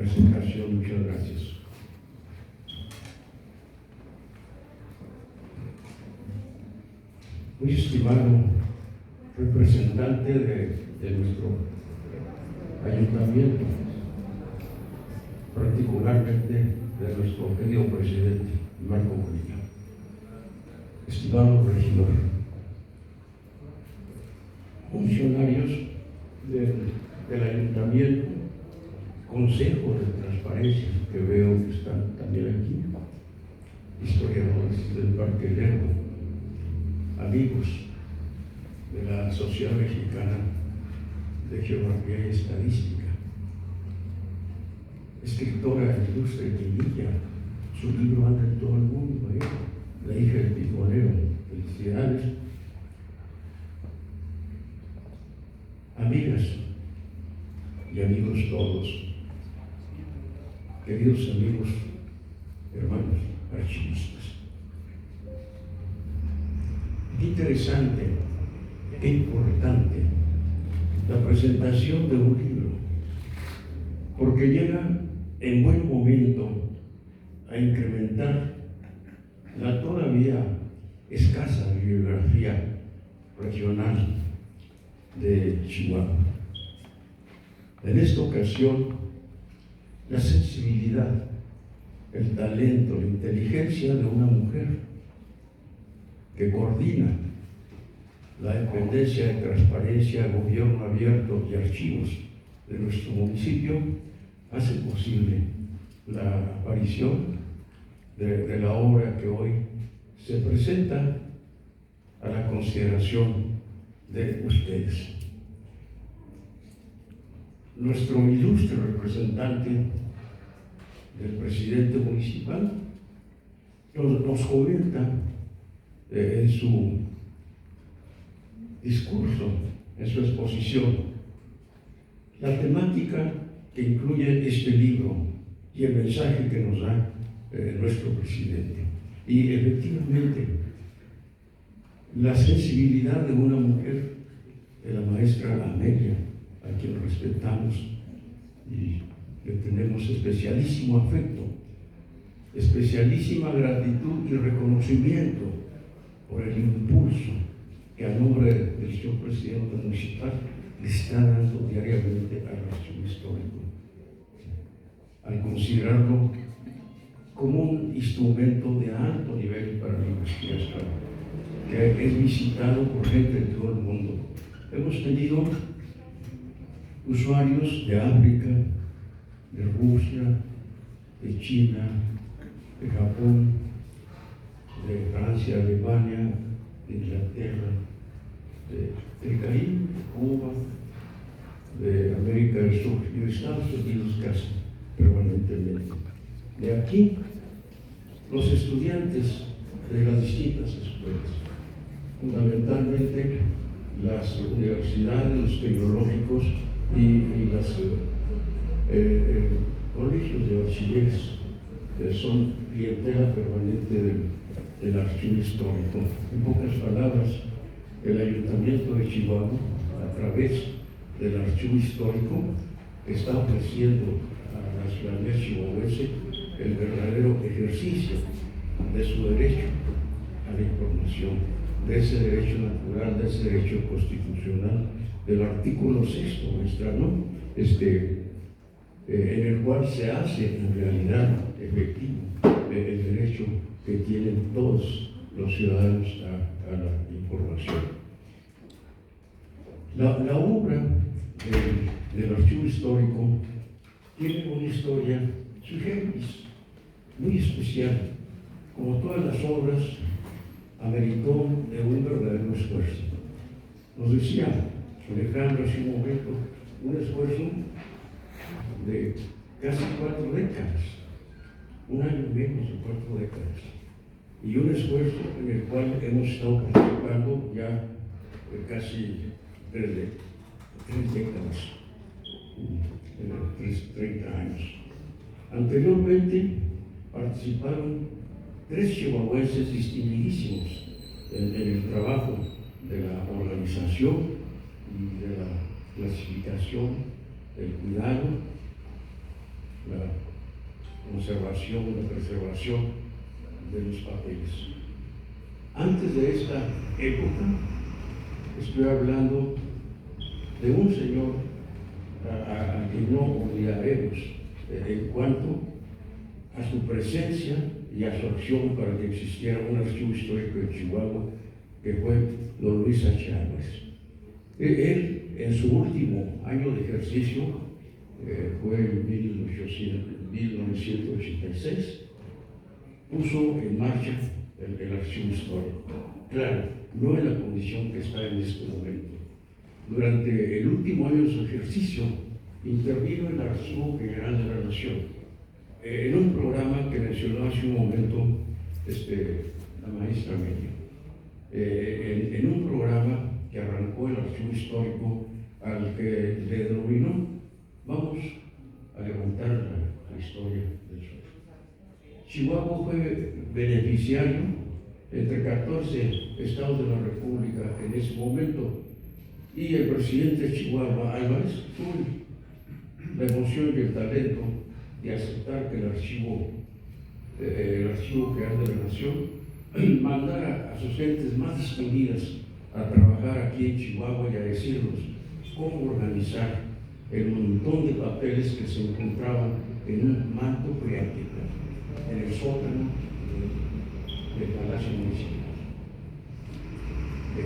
presentación. Muchas gracias. Muy estimado representante de nuestro ayuntamiento, particularmente de nuestro querido presidente Marco Bonilla, estimado regidor, funcionarios del ayuntamiento, consejo de transparencia que veo que están también aquí, historiadores del Parque Lerdo, amigos de la Sociedad Mexicana de Geografía y Estadística, escritora ilustre Quinilla, su libro anda en todo el mundo, La hija del piconero. Felicidades. Amigas y amigos todos, queridos amigos, hermanos archivistas. Qué interesante, qué importante la presentación de un libro, porque llega en buen momento a incrementar la todavía escasa bibliografía regional de Chihuahua. En esta ocasión, la sensibilidad, el talento, la inteligencia de una mujer que coordina la dependencia de transparencia, gobierno abierto y archivos de nuestro municipio, hace posible la aparición de la obra que hoy se presenta a la consideración de ustedes. Nuestro ilustre representante del presidente municipal nos comenta en su discurso, en su exposición, la temática que incluye este libro y el mensaje que nos da nuestro presidente. Y efectivamente, la sensibilidad de una mujer, de la maestra Amelia, a quien respetamos y le tenemos especialísimo afecto, especialísima gratitud y reconocimiento por el impulso que a nombre del señor presidente municipal le está dando diariamente al archivo histórico, al considerarlo como un instrumento de alto nivel para la investigación, que es visitado por gente de todo el mundo. Hemos tenido usuarios de África, de Rusia, de China, de Japón, de Francia, Alemania, de Inglaterra, del Caribe, Cuba, de América del Sur y de Estados Unidos casi permanentemente. De aquí, los estudiantes de las distintas escuelas, fundamentalmente las universidades, los tecnológicos y los colegios de bachilleres, que son clientela permanente del archivo histórico. En pocas palabras, el Ayuntamiento de Chihuahua, a través del archivo histórico, está ofreciendo a la ciudadanía chihuahuense el verdadero ejercicio de su derecho a la información, de ese derecho natural, de ese derecho constitucional, del artículo 6 ¿no? En el cual se hace en realidad efectivo el derecho que tienen todos los ciudadanos a la información. La obra del archivo histórico tiene una historia sui generis, muy especial. Como todas las obras, ameritó de un verdadero esfuerzo. Nos decía Alejandro hace un momento, un esfuerzo de casi 4 décadas, un año menos de 4 décadas, y un esfuerzo en el cual hemos estado participando ya casi 3 décadas, 30 años. Anteriormente participaron 3 chihuahuenses distinguidísimos en el trabajo de la organización y de la clasificación, el cuidado, la conservación, la preservación de los papeles. Antes de esta época, estoy hablando de un señor a quien no odiaremos en cuanto a su presencia y a su acción para que existiera un archivo histórico de Chihuahua, que fue don Luis H. Álvarez. Él, en su último año de ejercicio, fue en 1986, puso en marcha el archivo histórico. Claro, no en la condición que está en este momento. Durante el último año de su ejercicio, intervino en el Archivo General de la Nación, en un programa que mencionó hace un momento la maestra Media, en un programa que arrancó el archivo histórico al que le denominó "Vamos a levantar la historia del sur". Chihuahua fue beneficiario entre 14 estados de la República en ese momento, y el presidente de Chihuahua, Álvarez, tuvo la emoción y el talento de aceptar que el Archivo General de la Nación mandara a sus gentes más distinguidas a trabajar aquí en Chihuahua y a decirnos cómo organizar el montón de papeles que se encontraban en un manto freático en el sótano del Palacio Municipal.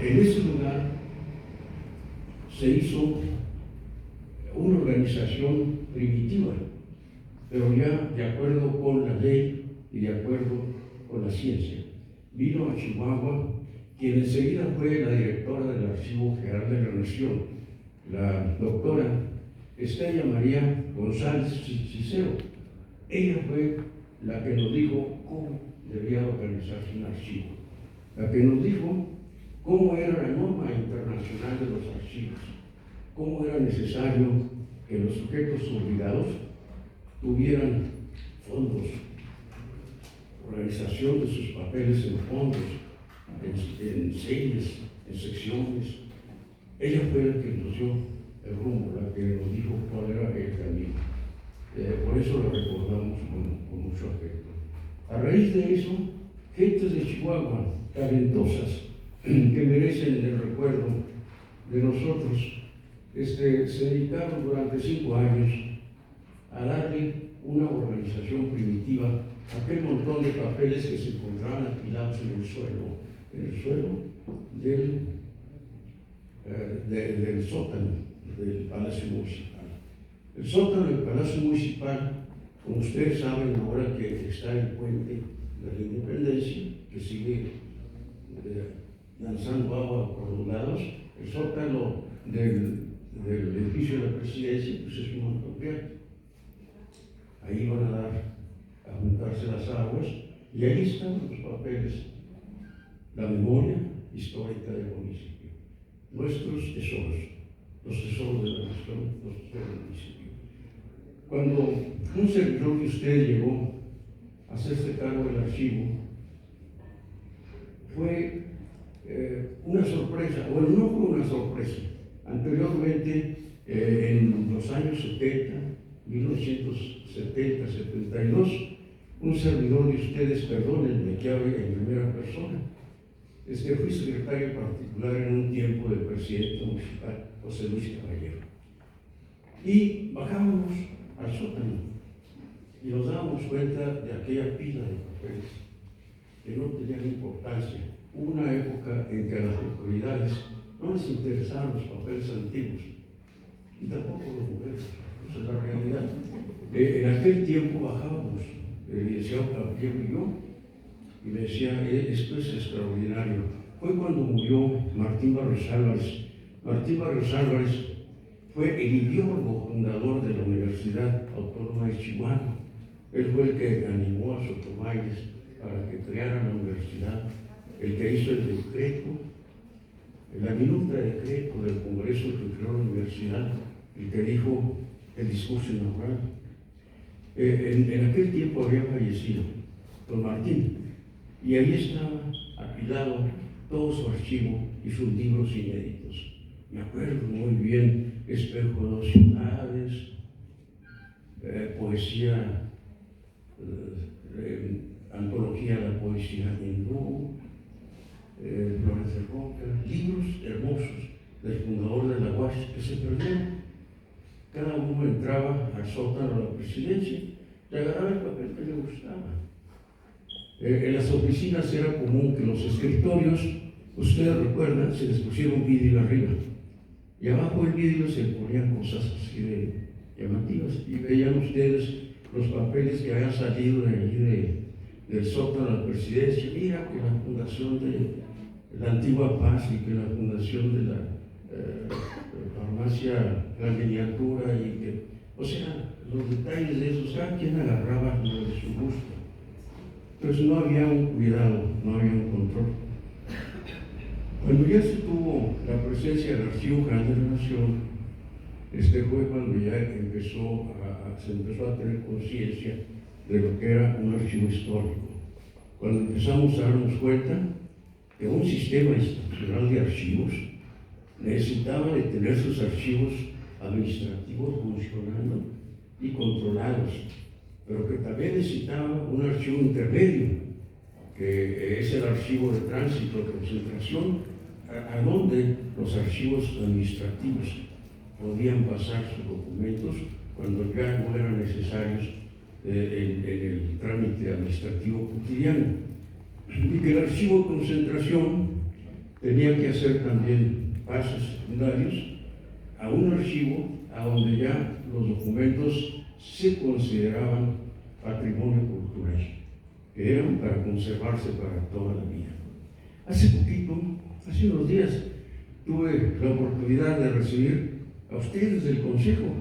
En ese lugar se hizo una organización primitiva, pero ya de acuerdo con la ley y de acuerdo con la ciencia. Vino a Chihuahua quien enseguida fue la directora del Archivo General de la Nación, la doctora Estella María González Cicero. Ella fue la que nos dijo cómo debía organizarse un archivo, la que nos dijo cómo era la norma internacional de los archivos, cómo era necesario que los sujetos olvidados tuvieran fondos, organización de sus papeles en fondos, en series, en secciones. Ella fue la que nos dio el rumbo, la que nos dijo cuál era el camino. Por eso la recordamos con mucho afecto. A raíz de eso, gentes de Chihuahua, talentosas, que merecen el recuerdo de nosotros, se dedicaron durante 5 años a darle una organización primitiva a aquel montón de papeles que se encontraban apilados en el suelo del sótano del Palacio Municipal. El sótano del Palacio Municipal, como ustedes saben, ahora que está el puente de la Independencia, que sigue lanzando agua por los lados, el sótano del edificio de la presidencia, pues es un mantopié. Ahí van a juntarse las aguas, y ahí están los papeles, la memoria histórica del municipio, nuestros tesoros, los tesoros de la nación, los tesoros del municipio. Cuando un servidor de usted llegó a hacerse cargo del archivo, fue una sorpresa, bueno, no fue una sorpresa. Anteriormente, en los años 70, 1970, 72, un servidor de ustedes, perdónenme que hable en primera persona, fui secretario particular en un tiempo del presidente municipal, José Luis Caballero. Y bajábamos al sótano y nos dábamos cuenta de aquella pila de papeles que no tenían importancia. Hubo una época en que a las autoridades no les interesaban los papeles antiguos y tampoco los modernos. Esa es la realidad. En aquel tiempo bajábamos, decía Caballero y yo, y me decía, esto es extraordinario. Fue cuando murió Martín Barrios Álvarez. Martín Barrios Álvarez fue el ideólogo fundador de la Universidad Autónoma de Chihuahua. Él fue el que animó a Sotomayor para que creara la universidad, el que hizo el decreto, la minuta de decreto del Congreso que creó la universidad, el que dijo el discurso inaugural. En aquel tiempo había fallecido don Martín, y ahí estaba apilado todo su archivo y sus libros inéditos. Me acuerdo muy bien: Espejo de dos ciudades, poesía antología de la poesía hindú, Flores de Roca, libros hermosos del fundador de la UAS que se perdieron. Cada uno entraba al sótano de la presidencia y agarraba el papel que le gustaba. En las oficinas era común que los escritorios, ustedes recuerdan, se les pusieron vidrio arriba y abajo del vidrio se ponían cosas así de llamativas y veían ustedes los papeles que habían salido de allí del sótano de la presidencia. Mira que la fundación de la Antigua Paz y que la fundación de la farmacia La Miniatura y que, o sea, los detalles de esos, cada quien agarraba lo de su gusto. Entonces no había un cuidado, no había un control. Cuando ya se tuvo la presencia del Archivo General de la Nación, fue cuando ya se empezó a tener conciencia de lo que era un archivo histórico. Cuando empezamos a darnos cuenta que un sistema institucional de archivos necesitaba de tener sus archivos administrativos funcionando y controlados, pero que también necesitaba un archivo intermedio, que es el archivo de tránsito, de concentración, a donde los archivos administrativos podían pasar sus documentos cuando ya no eran necesarios en el trámite administrativo cotidiano. Y que el archivo de concentración tenía que hacer también pasos secundarios a un archivo a donde ya los documentos se consideraban patrimonio cultural, que eran para conservarse para toda la vida. Hace unos días, tuve la oportunidad de recibir a ustedes del Consejo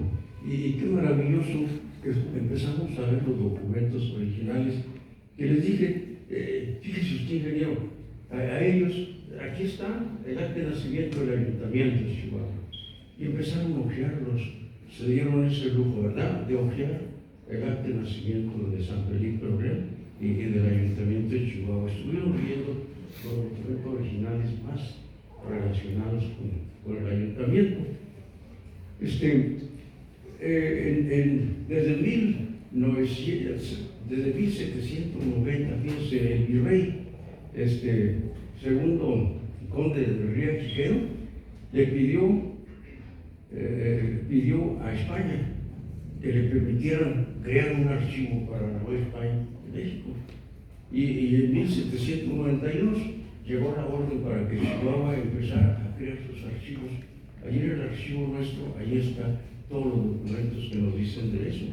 y qué maravilloso que empezamos a ver los documentos originales que les dije, fíjese usted, ingeniero, a ellos, aquí está el acta de nacimiento del Ayuntamiento de Chihuahua, y empezaron a hojearlos, se dieron ese lujo, ¿verdad?, de hojear el acta de nacimiento de San Felipe Obrero y del Ayuntamiento de Chihuahua. Estuvieron viendo los documentos originales más relacionados con el Ayuntamiento. Desde 1790, fíjense, el virrey, segundo conde de Río Quijero, le pidió a España que le permitieran crear un archivo para la Nueva España de México. Y en 1792 llegó la orden para que Chihuahua empezara a crear sus archivos. Allí en el archivo nuestro, ahí están todos los documentos que nos dicen de eso.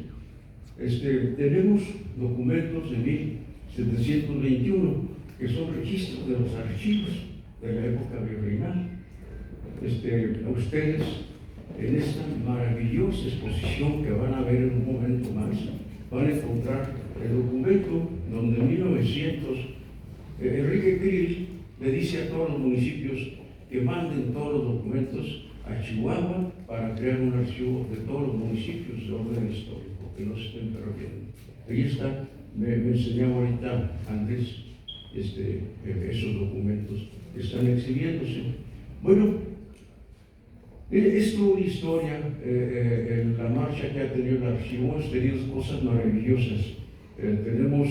Tenemos documentos de 1721 que son registros de los archivos de la época virreinal. A ustedes, en esta maravillosa exposición que van a ver en un momento más, van a encontrar el documento donde en 1900 Enrique Krill le dice a todos los municipios que manden todos los documentos a Chihuahua para crear un archivo de todos los municipios de orden histórico, que no se estén perdiendo. Ahí está, me enseñaba ahorita Andrés esos documentos que están exhibiéndose. Bueno, es toda una historia, en la marcha que ha tenido el archivo, hemos tenido cosas maravillosas. Tenemos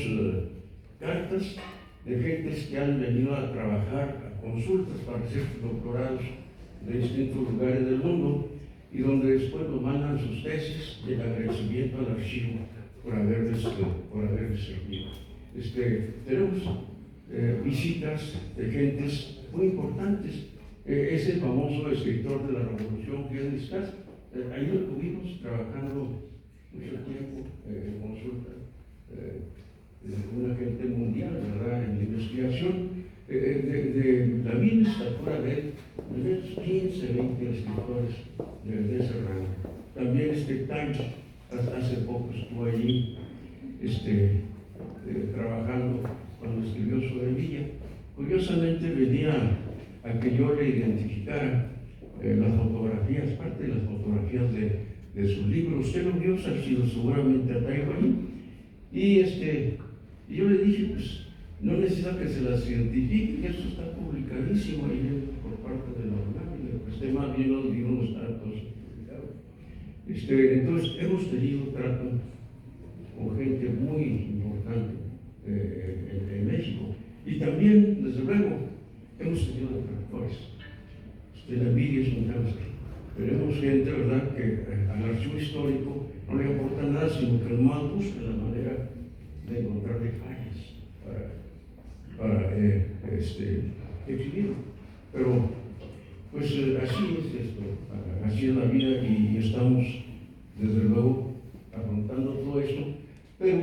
cartas de gentes que han venido a trabajar, a consultas para hacer doctorados de distintos lugares del mundo y donde después nos mandan sus tesis del agradecimiento al archivo por haberles servido. Tenemos visitas de gentes muy importantes. Es el famoso escritor de la Revolución, Henry Stas. Ahí lo tuvimos trabajando mucho tiempo en consulta de una gente mundial, ¿verdad?, en la investigación de la misma estatura de unos 15, 20 escritores de ese rango. También Times hace poco estuvo allí trabajando cuando escribió sobre Villa. Curiosamente venía a que yo le identificara las fotografías, parte de las fotografías de sus libros. Usted lo vio, seguramente a ahí. Y yo le dije, pues, no necesita que se las identifique, que esto está publicadísimo ahí por parte de la UNAM, y le presté más bien los libros, están todos publicados. Entonces, hemos tenido trato con gente muy sí es un cáncer. Tenemos gente, ¿verdad?, que al archivo histórico no le aporta nada, sino que nomás busca la manera de encontrarle fallas para exhibirlo. Pero, pues así es esto, así es la vida y estamos, desde luego, afrontando todo esto, pero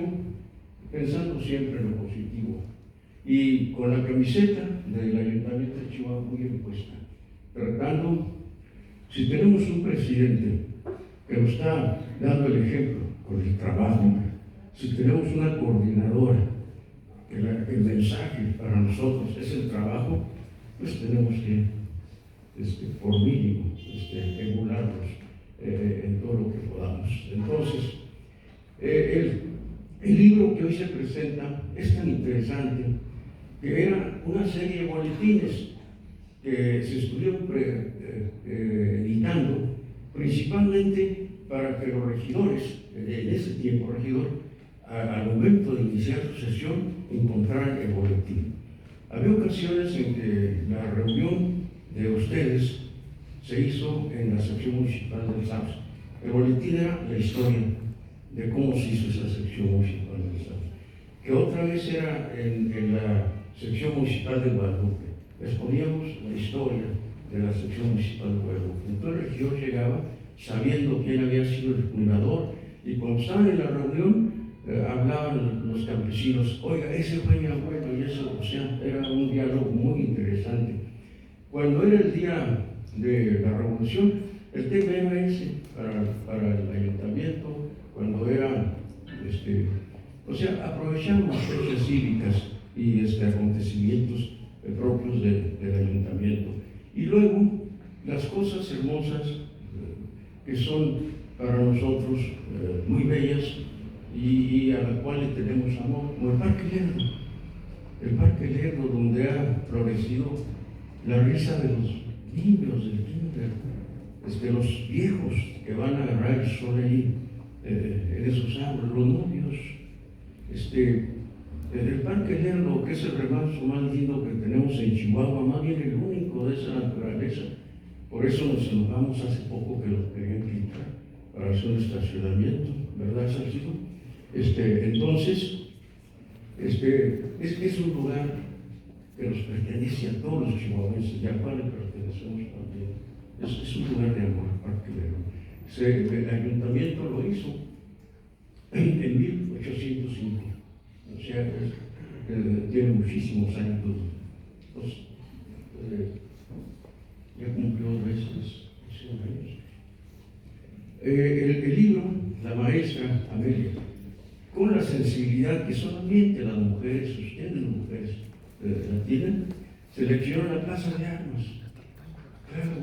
pensando siempre en lo positivo. Y con la camiseta del Ayuntamiento de Chihuahua muy bien puesta, tratando, si tenemos un presidente que nos está dando el ejemplo con el trabajo, si tenemos una coordinadora, que el mensaje para nosotros es el trabajo, pues tenemos que, por mínimo, emularlos en todo lo que podamos. Entonces, el libro que hoy se presenta es tan interesante que era una serie de boletines que se estuvieron editando principalmente para que los regidores, en ese tiempo regidor, al momento de iniciar su sesión, encontraran el boletín. Había ocasiones en que la reunión de ustedes se hizo en la sección municipal del SAPS. El boletín era la historia de cómo se hizo esa sección municipal del SAPS, que otra vez era en la sección municipal de Guadalupe. Les poníamos la historia de la sección municipal de Guadalupe. Entonces el regidor llegaba sabiendo quién había sido el fundador, y cuando estaban en la reunión hablaban los campesinos: oiga, ese fue mi abuelo, y eso, o sea, era un diálogo muy interesante. Cuando era el día de la revolución, el TPMS para el ayuntamiento, cuando era, o sea, aprovechamos fechas cívicas y acontecimientos propios del ayuntamiento. Y luego, las cosas hermosas que son para nosotros muy bellas y a las cuales tenemos amor, como el Parque Lerdo, donde ha florecido la risa de los niños del kinder, los viejos que van a agarrar el sol ahí, en esos árboles, los novios, el Parque Lerdo, que es el remanso más lindo que tenemos en Chihuahua, más bien el único de esa naturaleza. Por eso nos enojamos hace poco que lo querían quitar para hacer un estacionamiento, ¿verdad, Salcido? Entonces, es un lugar que nos pertenece a todos los chihuahuenses, y al cual le pertenecemos también. Es un lugar de amor, Parque Lerdo. El ayuntamiento lo hizo en 1805, o sea, tiene muchísimos años. Pues, ya cumplió 2 veces, 100 años. El libro, la maestra Amelia, con la sensibilidad que solamente las mujeres, ustedes las mujeres, la tienen, seleccionó la Plaza de Armas. Claro,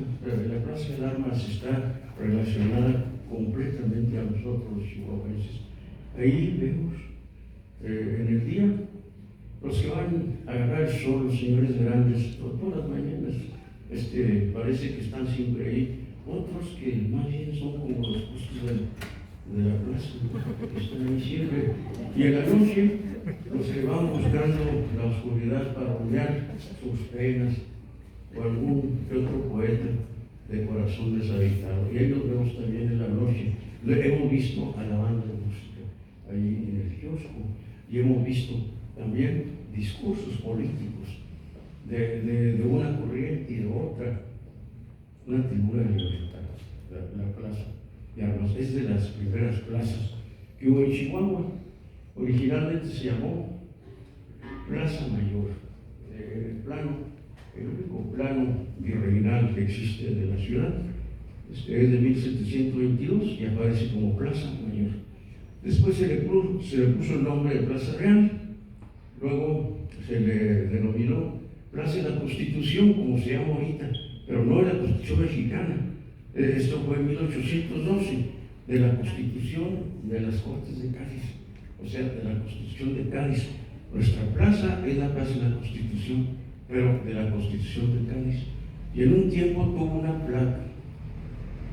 la Plaza de Armas está relacionada completamente a nosotros los chihuahuenses. Ahí vemos en el día los que van a agarrar el sol, los señores grandes, todas las mañanas, parece que están siempre ahí. Otros que más bien son como los postes de la plaza, que están ahí siempre. Y en la noche los que van buscando la oscuridad para olvidar sus penas, o algún que otro poeta de corazón deshabitado. Y ahí los vemos también en la noche. Hemos visto a la banda de música ahí en el kiosco, y hemos visto también discursos políticos de una corriente y de otra, una tribuna de libertad, la Plaza de Armas. Es de las primeras plazas que hubo en Chihuahua. Originalmente se llamó Plaza Mayor. El único plano virreinal que existe de la ciudad es de 1722 y aparece como Plaza Mayor. Después se le puso el nombre de Plaza Real, luego se le denominó Plaza de la Constitución, como se llama ahorita, pero no de la Constitución mexicana. Esto fue en 1812, de la Constitución de las Cortes de Cádiz, o sea, de la Constitución de Cádiz. Nuestra plaza es la Plaza de la Constitución, pero de la Constitución de Cádiz. Y en un tiempo tuvo una placa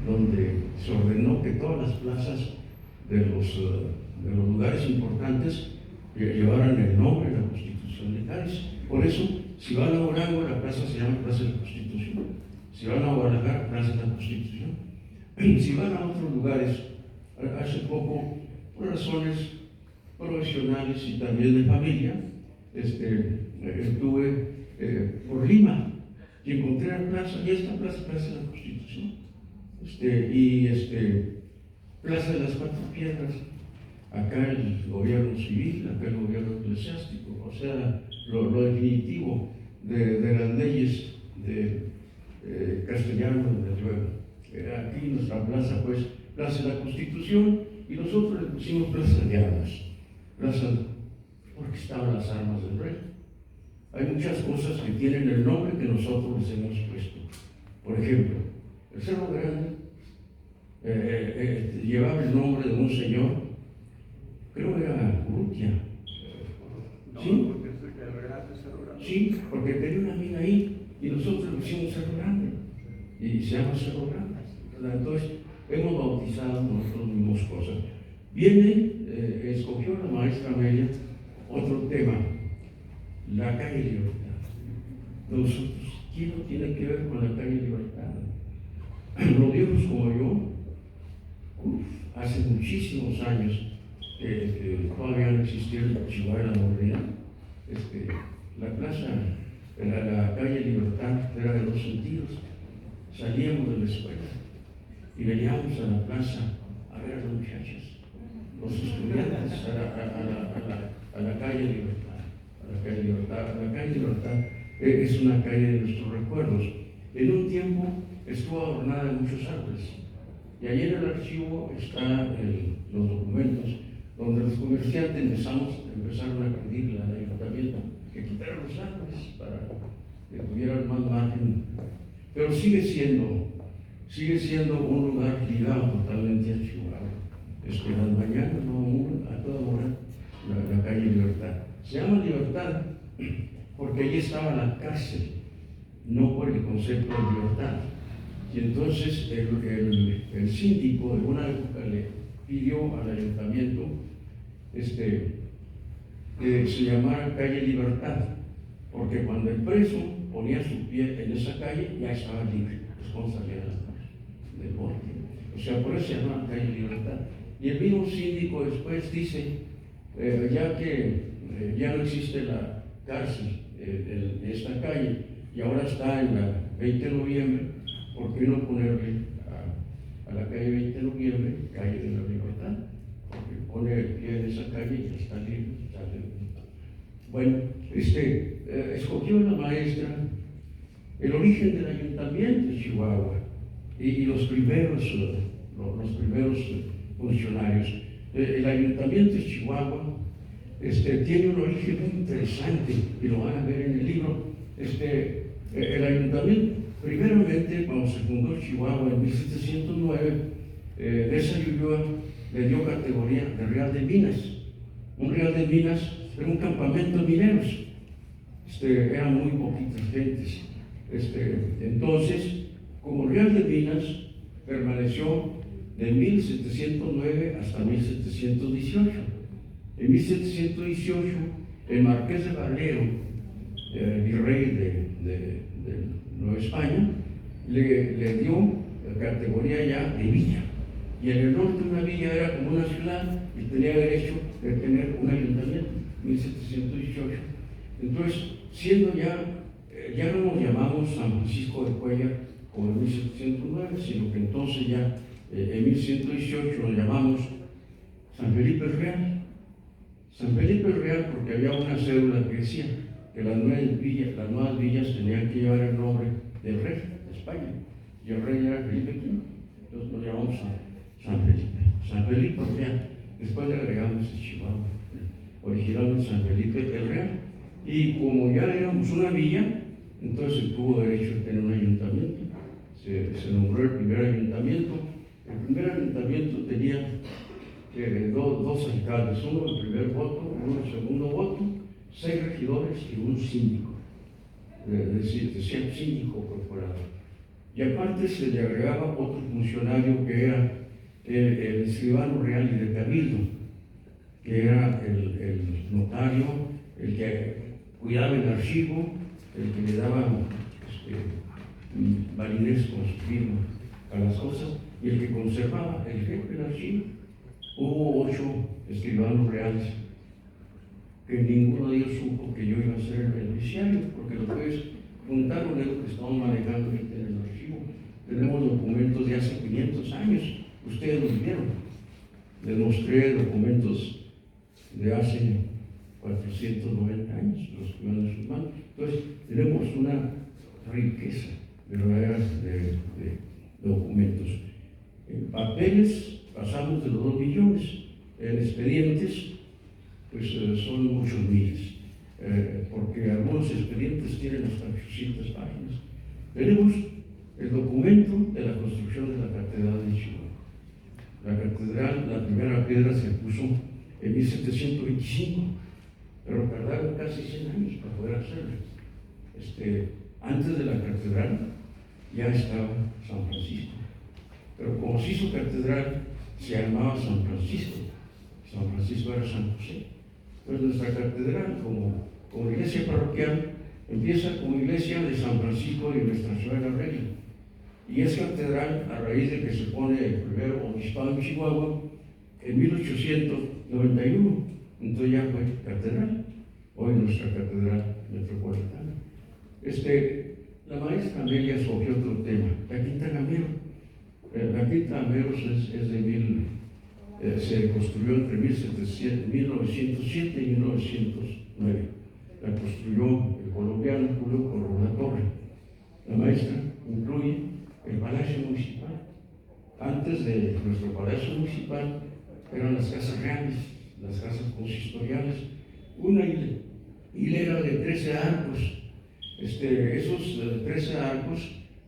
donde se ordenó que todas las plazas de los lugares importantes llevaran el nombre de la Constitución de Cádiz. Por eso, si va a Durango, la plaza se llama Plaza de la Constitución. Si van a Guadalajara, Plaza de la Constitución. Si van a otros lugares, hace poco, por razones profesionales y también de familia, estuve por Lima y encontré la plaza, y esta plaza, Plaza de la Constitución, Plaza de las Cuatro Piedras, acá el gobierno civil, acá el gobierno eclesiástico, o sea, lo definitivo de las leyes de castellano de luego. Aquí nuestra plaza, pues, Plaza de la Constitución, y nosotros le pusimos Plaza de Armas, plaza porque estaban las armas del rey. Hay muchas cosas que tienen el nombre que nosotros les hemos puesto. Por ejemplo, el Cerro Grande llevaba el nombre de un señor, creo que era Urrutia. ¿Sí? Sí, porque tenía una mina ahí y nosotros le pusimos Cerro Grande y se llama Cerro Grande. Entonces, hemos bautizado nosotros mismos cosas. Viene, escogió la maestra Amelia otro tema, la calle Libertad. Nosotros, ¿quién no tiene que ver con la calle Libertad? Los viejos como yo, hace muchísimos años que todavía no existía el Chihuahua de la Mordida, la plaza, la calle Libertad era de dos sentidos. Salíamos de la escuela y veníamos a la plaza a ver a las muchachas, los estudiantes, a la calle Libertad. La calle Libertad es una calle de nuestros recuerdos. En un tiempo estuvo adornada de muchos árboles. Y allí en el archivo están los documentos donde los comerciantes empezaron a pedirle al ayuntamiento que quitaran los árboles para que tuvieran más margen. Pero sigue siendo un lugar ligado totalmente a Chihuahua. Las mañanas, a toda hora, la calle Libertad. Se llama Libertad porque allí estaba la cárcel, no por el concepto de libertad. Y entonces el síndico de una época le pidió al ayuntamiento que se llamara calle Libertad, porque cuando el preso ponía su pie en esa calle ya estaba libre, pues cuando salía del bosque. O sea, por eso se llama calle Libertad. Y el mismo síndico después dice, ya que ya no existe la cárcel en esta calle y ahora está en la 20 de noviembre, ¿por qué no ponerle a la calle 20 de noviembre, calle de la Libertad? Porque pone el pie en esa calle y está libre. Bueno, escogió la maestra el origen del ayuntamiento de Chihuahua y los primeros funcionarios. El ayuntamiento de Chihuahua tiene un origen muy interesante y lo van a ver en el libro. El ayuntamiento, primeramente, cuando se fundó Chihuahua en 1709, de esa lluvia le dio categoría de Real de Minas. Un Real de Minas era un campamento de mineros. Eran muy poquitas gentes. Entonces, como Real de Minas, permaneció de 1709 hasta 1718. En 1718, el marqués de Valero, virrey de Nueva España, le dio categoría ya de villa. Y en el norte una villa era como una ciudad y tenía derecho de tener un ayuntamiento, 1718. Entonces, siendo ya no nos llamamos San Francisco de Cuellar como en 1709, sino que entonces ya en 1118 nos llamamos San Felipe el Real. San Felipe el Real porque había una cédula que decía que las nuevas villas tenían que llevar el nombre del rey de España, y el rey era Felipe V. Entonces nos llamamos San Felipe el Real. Después le agregamos el Chihuahua, originalmente San Felipe el Real. Y como ya éramos una villa, entonces se tuvo derecho a tener un ayuntamiento. Se nombró el primer ayuntamiento. El primer ayuntamiento tenía dos alcaldes, uno el primer voto, uno el segundo voto, 6 regidores y un síndico, decía síndico corporal. Y aparte se le agregaba otro funcionario que era el escribano real y de cabildo, que era el notario, el que cuidaba el archivo, el que le daba validez con su firma a las cosas, y el que conservaba el jefe del archivo. Hubo 8 escribanos reales, que ninguno de ellos supo que yo iba a ser el beneficiario, porque los jueces juntaron lo que estaban manejando en el archivo. Tenemos documentos de hace 500 años, ustedes los vieron. Les mostré documentos de hace 490 años, los que van en sus manos. Entonces, tenemos una riqueza verdadera de documentos. En papeles pasamos de los 2 millones, en expedientes pues son muchos miles, porque algunos expedientes tienen hasta 800 páginas. Tenemos el documento de la construcción de la Catedral de Chihuahua. La catedral, la primera piedra se puso en 1725, pero tardaron casi 100 años para poder hacerlo. Antes de la catedral ya estaba San Francisco, pero como se hizo catedral, se llamaba San Francisco. San Francisco era San José. Entonces nuestra catedral, como iglesia parroquial, empieza como iglesia de San Francisco y Nuestra Señora de la Regla. Y es catedral a raíz de que se pone el primer obispado en Chihuahua en 1891. Entonces ya fue catedral, hoy nuestra catedral metropolitana. La maestra Amelia escogió otro tema, la Quinta Gamero. La Quinta Gameros es de se construyó entre 1907 y 1909. La construyó el colombiano Julio Corona Torre. La maestra incluye el Palacio Municipal. Antes de nuestro Palacio Municipal eran las casas reales, las casas consistoriales, una hilera de 13 arcos. Esos 13 arcos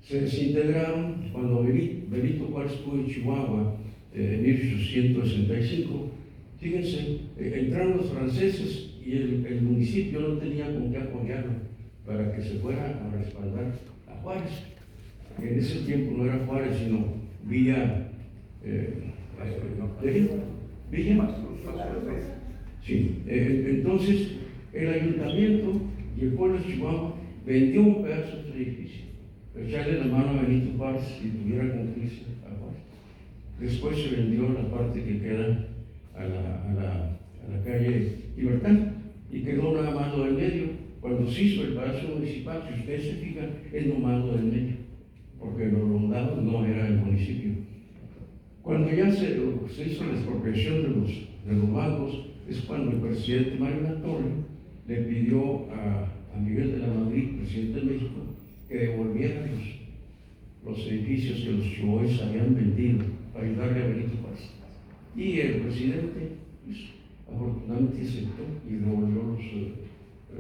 se desintegraron cuando Benito Juárez estuvo en Chihuahua en 1865. Fíjense, entraron los franceses y el municipio no tenía con qué apoyarlo para que se fuera a respaldar a Juárez. En ese tiempo no era Juárez, sino Villa. Sí, entonces el ayuntamiento y el pueblo de Chihuahua vendió un pedazo de ese edificio, echarle la mano a Benito Juárez y tuviera cumplirse a Juárez. Después se vendió la parte que queda a la calle Libertad y quedó nada más lo del medio. Cuando se hizo el Palacio Municipal, si ustedes se fijan, es nomás lo del medio, porque los rondados no era el municipio. Cuando ya se hizo la expropiación de los bancos, es cuando el presidente Mario Latorre le pidió a Miguel de la Madrid, presidente de México, que devolviera los edificios que los chihuahuenses habían vendido para ayudarle a Benito Juárez. Y el presidente, pues, afortunadamente aceptó y devolvió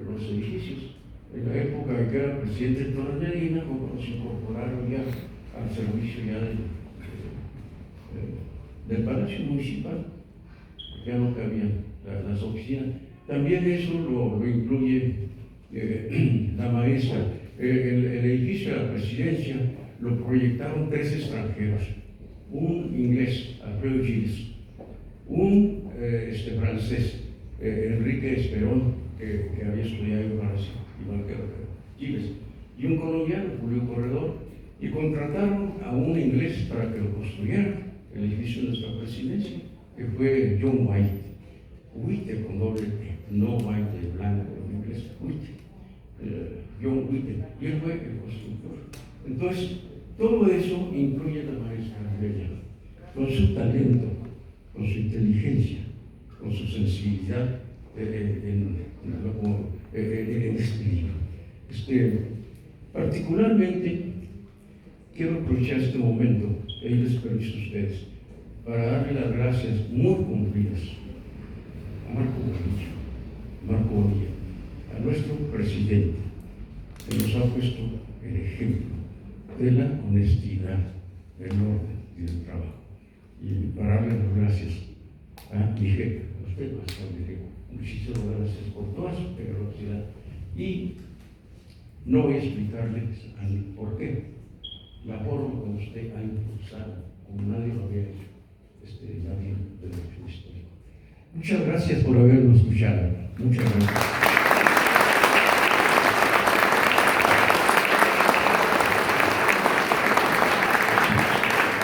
los edificios. En la época en que era presidente de Torres Medina, cuando se incorporaron ya al servicio ya del Palacio Municipal, ya no cabían las oficinas. También eso lo incluye la maestra. El edificio de la presidencia lo proyectaron 3 extranjeros, un inglés, Alfredo Giles, un francés, Enrique Esperón, que había estudiado en Francia, igual que Giles, y un colombiano, Julio Corredor, y contrataron a un inglés para que lo construyera, el edificio de nuestra presidencia, que fue John White con doble T, no White de blanco en inglés, John White, y él fue el constructor. Entonces, todo eso incluye a la maestra Amelia, con su talento, con su inteligencia, con su sensibilidad en este libro. Particularmente, quiero aprovechar este momento, que les permiso a ustedes, para darle las gracias muy cumplidas a Marco Bonilla, a nuestro presidente, que nos ha puesto el ejemplo de la honestidad, del orden y del trabajo. Y para darle las gracias a mi jefe, a usted, bastante, muchísimas gracias por toda su generosidad. Y no voy a explicarles por qué, la forma como usted ha impulsado, como nadie lo había hecho, la vida del derecho histórico. Muchas gracias por habernos escuchado. Muchas gracias.